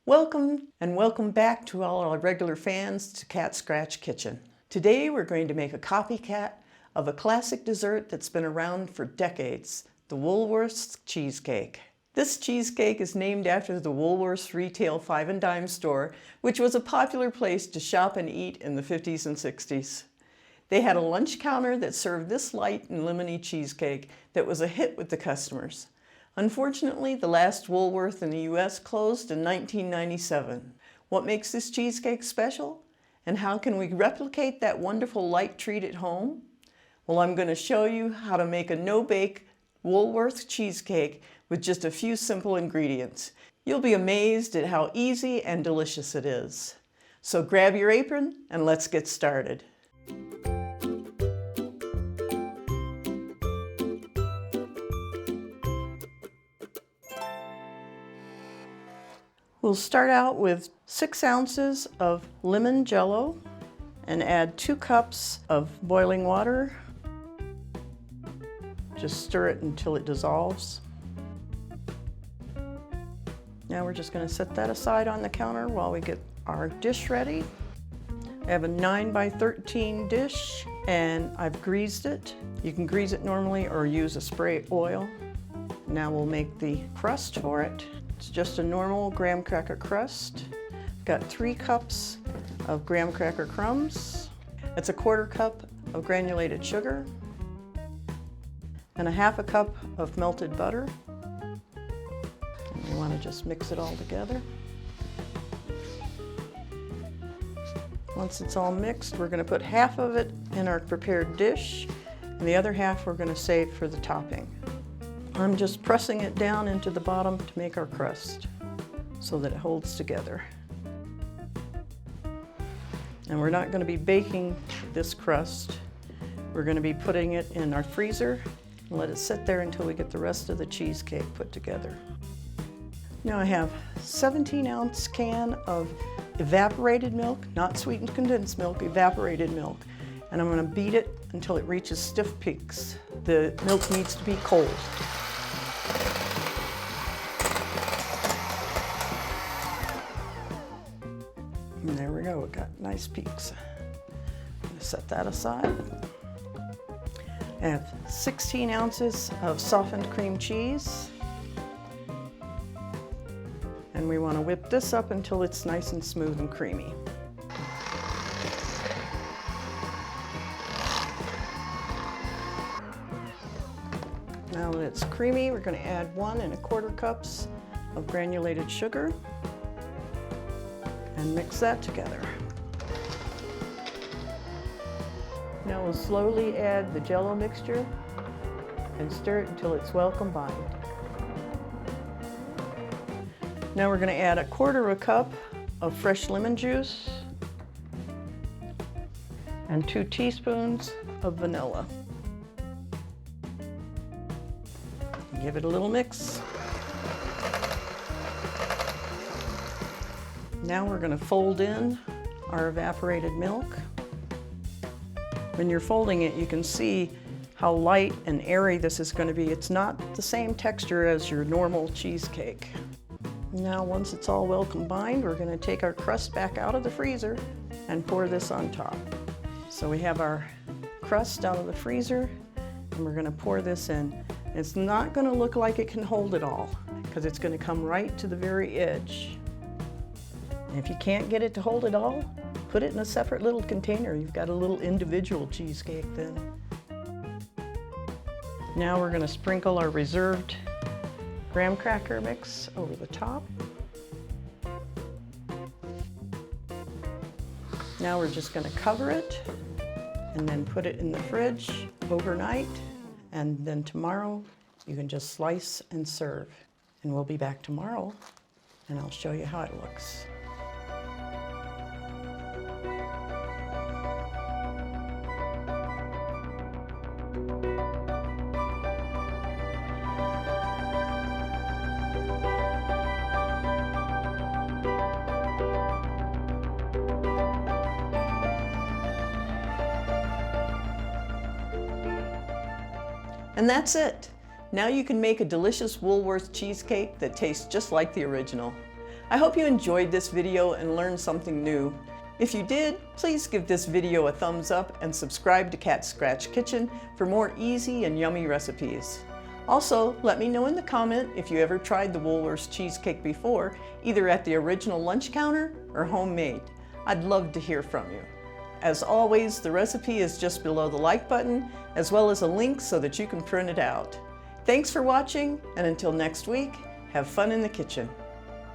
Welcome back to all our regular fans to Cat Scratch Kitchen. Today we're going to make a copycat of a classic dessert that's been around for decades, the Woolworths Cheesecake. This cheesecake is named after the Woolworths retail 5 and dime store, which was a popular place to shop and eat in the 50s and 60s. They had a lunch counter that served this light and lemony cheesecake that was a hit with the customers. Unfortunately, the last Woolworth in the U.S. closed in 1997. What makes this cheesecake special? And how can we replicate that wonderful light treat at home? Well, I'm going to show you how to make a no-bake Woolworth cheesecake with just a few simple ingredients. You'll be amazed at how easy and delicious it is. So grab your apron and let's get started. We'll start out with 6 ounces of lemon jello and add 2 cups of boiling water. Just stir it until it dissolves. Now we're just going to set that aside on the counter while we get our dish ready. I have a 9 by 13 dish and I've greased it. You can grease it normally or use a spray oil. Now we'll make the crust for it. It's just a normal graham cracker crust. Got 3 cups of graham cracker crumbs. It's a 1/4 cup of granulated sugar and a 1/2 cup of melted butter. And you want to just mix it all together. Once it's all mixed, we're going to put half of it in our prepared dish and the other half we're going to save for the topping. I'm just pressing it down into the bottom to make our crust so that it holds together. And we're not going to be baking this crust. We're going to be putting it in our freezer and let it sit there until we get the rest of the cheesecake put together. Now I have a 17-ounce can of evaporated milk, not sweetened condensed milk, evaporated milk. And I'm going to beat it until it reaches stiff peaks. The milk needs to be cold. And there we go, it got nice peaks. I'm going to set that aside. I have 16 ounces of softened cream cheese. And we want to whip this up until it's nice and smooth and creamy. Now that it's creamy, we're going to add 1 1/4 cups of granulated sugar and mix that together. Now we'll slowly add the jello mixture and stir it until it's well combined. Now we're going to add 1/4 cup of fresh lemon juice and 2 teaspoons of vanilla. Give it a little mix. Now we're going to fold in our evaporated milk. When you're folding it, you can see how light and airy this is going to be. It's not the same texture as your normal cheesecake. Now once it's all well combined, we're going to take our crust back out of the freezer and pour this on top. So we have our crust out of the freezer and we're going to pour this in. It's not going to look like it can hold it all because it's going to come right to the very edge. And if you can't get it to hold it all, put it in a separate little container. You've got a little individual cheesecake then. Now we're going to sprinkle our reserved graham cracker mix over the top. Now we're just going to cover it and then put it in the fridge overnight. And then tomorrow you can just slice and serve. And we'll be back tomorrow and I'll show you how it looks. And that's it. Now you can make a delicious Woolworth cheesecake that tastes just like the original. I hope you enjoyed this video and learned something new. If you did, please give this video a thumbs up and subscribe to Cat Scratch Kitchen for more easy and yummy recipes. Also, let me know in the comment if you ever tried the Woolworths cheesecake before, either at the original lunch counter or homemade. I'd love to hear from you. As always, the recipe is just below the like button, as well as a link so that you can print it out. Thanks for watching, and until next week, have fun in the kitchen.